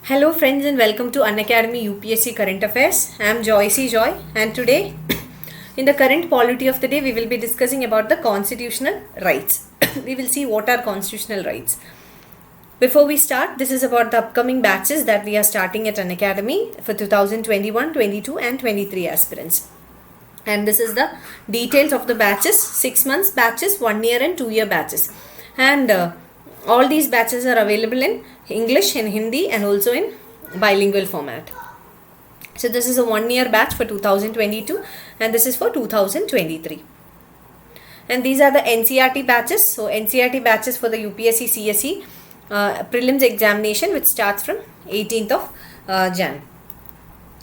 Hello friends and welcome to Unacademy UPSC Current Affairs. I am Joycey Joy and today in the current polity of the day we will be discussing about the constitutional rights. We will see what are constitutional rights. Before we start, this is about the upcoming batches that we are starting at Unacademy for 2021, 22 and 23 aspirants. And this is the details of the batches, 6 months batches, 1 year and 2 year batches. And all these batches are available in English, in Hindi and also in bilingual format. So this is a 1 year batch for 2022 and this is for 2023. And these are the NCERT batches. So NCERT batches for the UPSC CSE prelims examination which starts from 18th of Jan.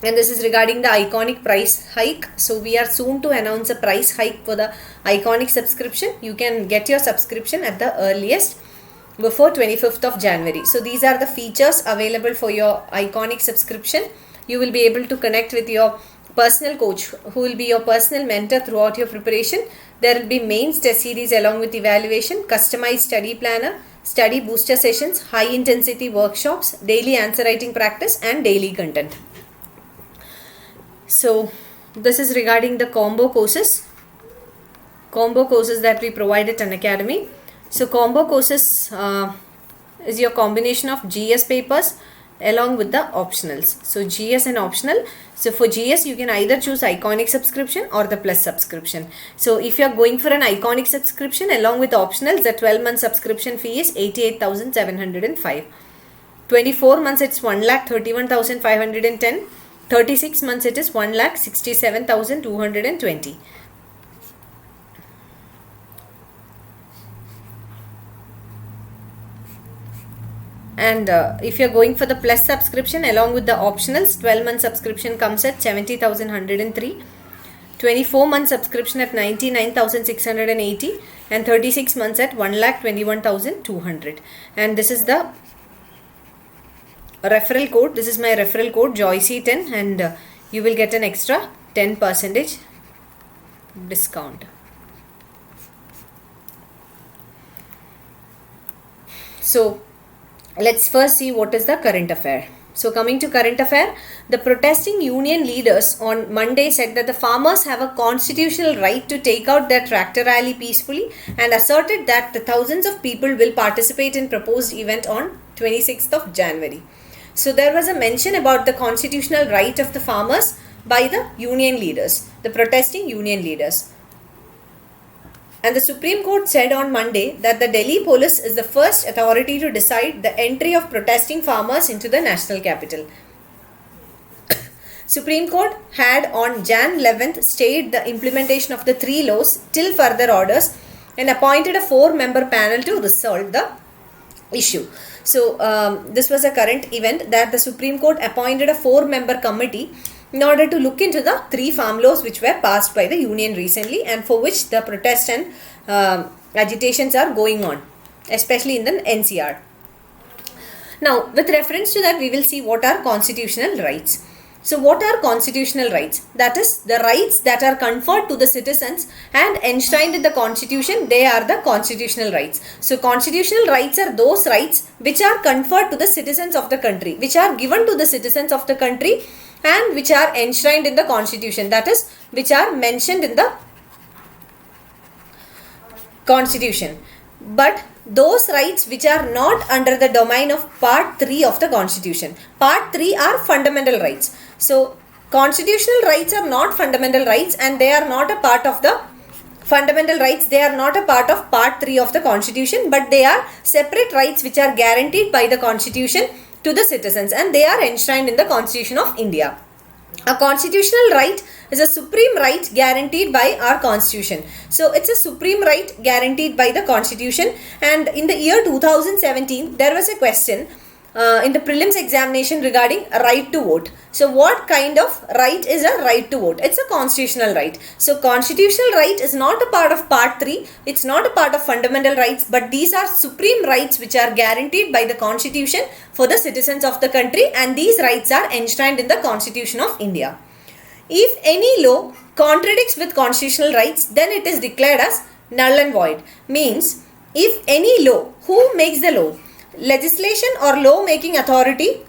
And this is regarding the iconic price hike. So we are soon to announce a price hike for the iconic subscription. You can get your subscription at the earliest before 25th of January. So these are the features available for your iconic subscription. You will be able to connect with your personal coach who will be your personal mentor throughout your preparation. There will be mains test series along with evaluation, customized study planner, study booster sessions, high intensity workshops, daily answer writing practice and daily content. So this is regarding the combo courses that we provide at Unacademy. So combo courses is your combination of GS papers along with the optionals. So GS and optional. So for GS you can either choose iconic subscription or the plus subscription. So if you are going for an iconic subscription along with optionals, the 12-month subscription fee is 88,705. 24 months it's 1,31,510. 36 months it is 1,67,220. And if you are going for the plus subscription along with the optionals, 12-month subscription comes at 70,103, 24-month subscription at 99,680 and 36 months at 1,21,200. And this is the referral code. This is my referral code Joycey10 and you will get an extra 10% discount. So let's first see what is the current affair. So coming to current affair, the protesting union leaders on Monday said that the farmers have a constitutional right to take out their tractor rally peacefully and asserted that the thousands of people will participate in proposed event on 26th of January. So there was a mention about the constitutional right of the farmers by the union leaders, the protesting union leaders. And the Supreme Court said on Monday that the Delhi police is the first authority to decide the entry of protesting farmers into the national capital. Supreme Court had on Jan 11th stayed the implementation of the 3 laws till further orders and appointed a 4-member panel to resolve the issue. So this was a current event that the Supreme Court appointed a 4-member committee in order to look into the 3 farm laws which were passed by the union recently and for which the protests and agitations are going on, especially in the NCR. Now, with reference to that, we will see what are constitutional rights. So, what are constitutional rights? That is, the rights that are conferred to the citizens and enshrined in the constitution, they are the constitutional rights. So, constitutional rights are those rights which are conferred to the citizens of the country, which are given to the citizens of the country and which are enshrined in the constitution, that is, which are mentioned in the constitution. But those rights which are not under the domain of part 3 of the constitution. Part 3 are fundamental rights. So, constitutional rights are not fundamental rights and they are not a part of the fundamental rights. They are not a part of part 3 of the constitution, but they are separate rights which are guaranteed by the constitution to the citizens and they are enshrined in the Constitution of India. A constitutional right is a supreme right guaranteed by our constitution. So it's a supreme right guaranteed by the constitution. And in the year 2017 there was a question in the prelims examination regarding a right to vote. So what kind of right is a right to vote? It's a constitutional right. So constitutional right is not a part of part 3. It's not a part of fundamental rights, but these are supreme rights which are guaranteed by the constitution for the citizens of the country and these rights are enshrined in the Constitution of India. If any law contradicts with constitutional rights, then it is declared as null and void. Means if any law, who makes the law? Legislation or law making authority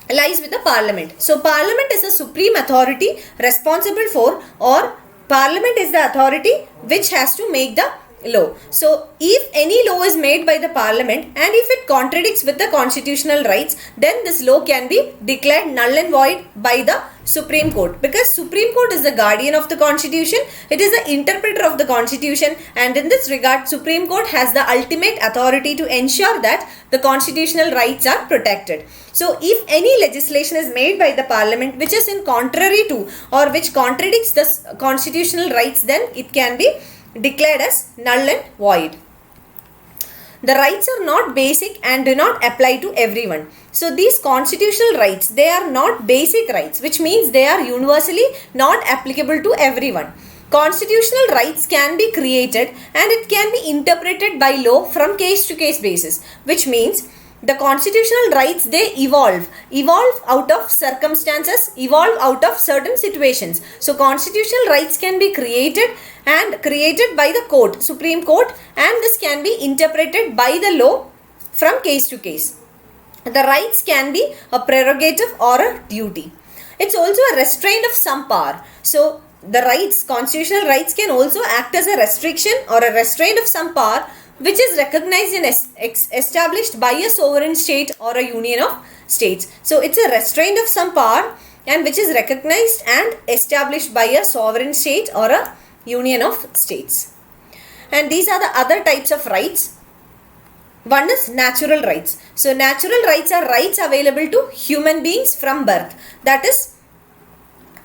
lies with the parliament. So parliament is the supreme authority responsible for, or parliament is the authority which has to make the law. So if any law is made by the parliament and if it contradicts with the constitutional rights, then this law can be declared null and void by the Supreme Court, because Supreme Court is the guardian of the constitution, it is the interpreter of the constitution, and in this regard Supreme Court has the ultimate authority to ensure that the constitutional rights are protected. So if any legislation is made by the parliament which is in contrary to or which contradicts the constitutional rights, then it can be declared as null and void. The rights are not basic and do not apply to everyone. So these constitutional rights, they are not basic rights, which means they are universally not applicable to everyone. Constitutional rights can be created and it can be interpreted by law from case to case basis, which means the constitutional rights, they evolve out of circumstances, evolve out of certain situations. So constitutional rights can be created by the court, Supreme Court, and this can be interpreted by the law from case to case. The rights can be a prerogative or a duty. It's also a restraint of some power. So the rights, constitutional rights, can also act as a restriction or a restraint of some power which is recognized and established by a sovereign state or a union of states. So it's a restraint of some power and which is recognized and established by a sovereign state or a union of states. And these are the other types of rights. One is natural rights. So natural rights are rights available to human beings from birth. That is,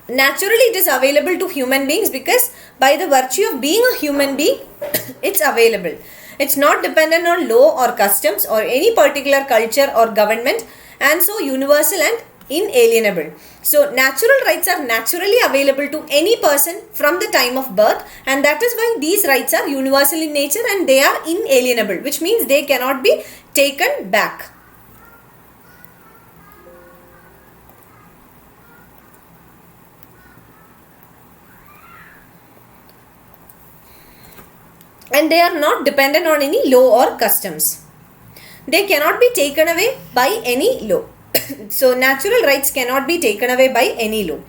naturally it is available to human beings because by the virtue of being a human being, it's available. It's not dependent on law or customs or any particular culture or government, and so universal and inalienable. So natural rights are naturally available to any person from the time of birth, and that is why these rights are universal in nature and they are inalienable, which means they cannot be taken back. And they are not dependent on any law or customs. They cannot be taken away by any law. So natural rights cannot be taken away by any law.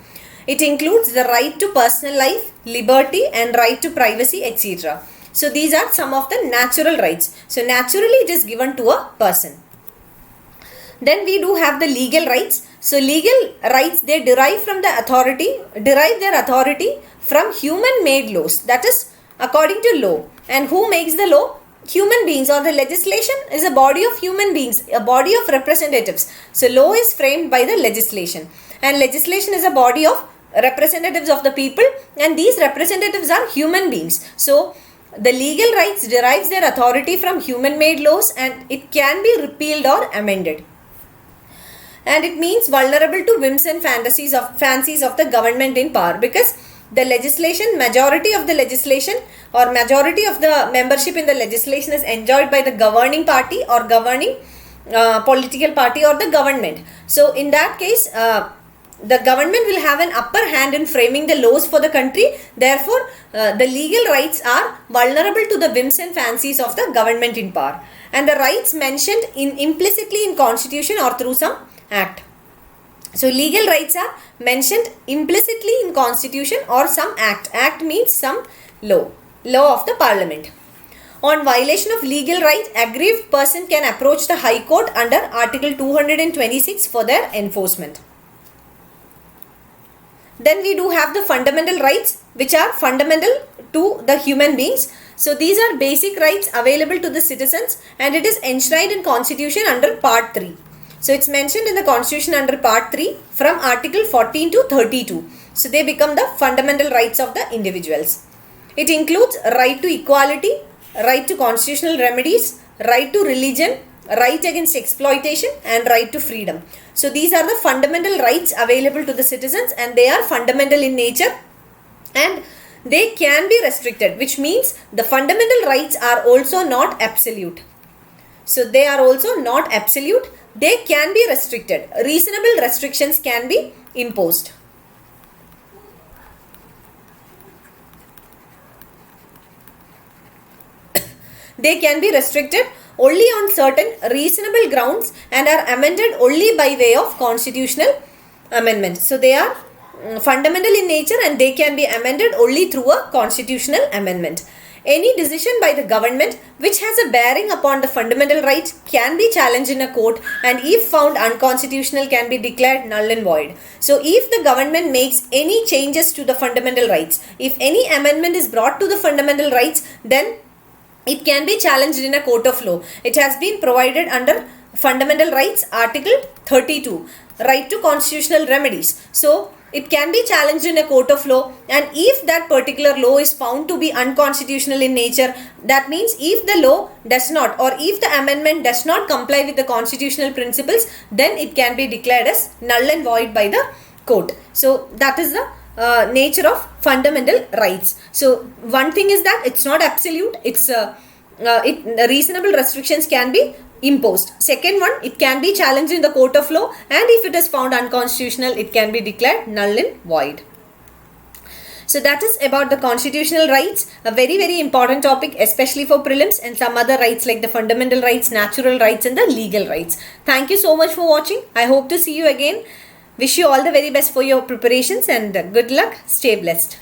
It includes the right to personal life, liberty, and right to privacy, etc. So these are some of the natural rights. So naturally it is given to a person. Then we do have the legal rights. So legal rights, they derive their authority from human made laws, that is according to law. And who makes the law? Human beings, or the legislation is a body of human beings, a body of representatives. So law is framed by the legislation, and legislation is a body of representatives of the people, and these representatives are human beings. So the legal rights derives their authority from human made laws and it can be repealed or amended. And it means vulnerable to whims and fancies of the government in power, because the legislation, majority of the legislation or majority of the membership in the legislation is enjoyed by the governing party or governing political party or the government. So in that case, the government will have an upper hand in framing the laws for the country. Therefore, the legal rights are vulnerable to the whims and fancies of the government in power. And the rights mentioned implicitly in constitution or through some act. So legal rights are mentioned implicitly in constitution or some act. Act means some law of the parliament. On violation of legal right, aggrieved person can approach the High Court under Article 226 for their enforcement. Then we do have the fundamental rights, which are fundamental to the human beings. So these are basic rights available to the citizens, and it is enshrined in Constitution under Part 3. So it's mentioned in the Constitution under Part 3 from Article 14 to 32. So they become the fundamental rights of the individuals. It includes right to equality, right to constitutional remedies, right to religion, right against exploitation, and right to freedom. So these are the fundamental rights available to the citizens, and they are fundamental in nature and they can be restricted, which means the fundamental rights are also not absolute. So they are also not absolute. They can be restricted. Reasonable restrictions can be imposed. They can be restricted only on certain reasonable grounds and are amended only by way of constitutional amendment. So they are fundamental in nature and they can be amended only through a constitutional amendment. Any decision by the government which has a bearing upon the fundamental rights can be challenged in a court, and if found unconstitutional can be declared null and void. So if the government makes any changes to the fundamental rights, if any amendment is brought to the fundamental rights, then it can be challenged in a court of law. It has been provided under Fundamental Rights Article 32, right to constitutional remedies. So it can be challenged in a court of law, and if that particular law is found to be unconstitutional in nature, that means if the law does not, or if the amendment does not comply with the constitutional principles, then it can be declared as null and void by the court. So that is the nature of fundamental rights. So one thing is that it's not absolute, it's reasonable restrictions can be imposed. Second one, it can be challenged in the court of law, and if it is found unconstitutional, it can be declared null and void. So that is about the constitutional rights, a very very important topic, especially for prelims, and some other rights like the fundamental rights, natural rights and the legal rights. Thank you so much for watching. I hope to see you again. Wish you all the very best for your preparations, and good luck. Stay blessed.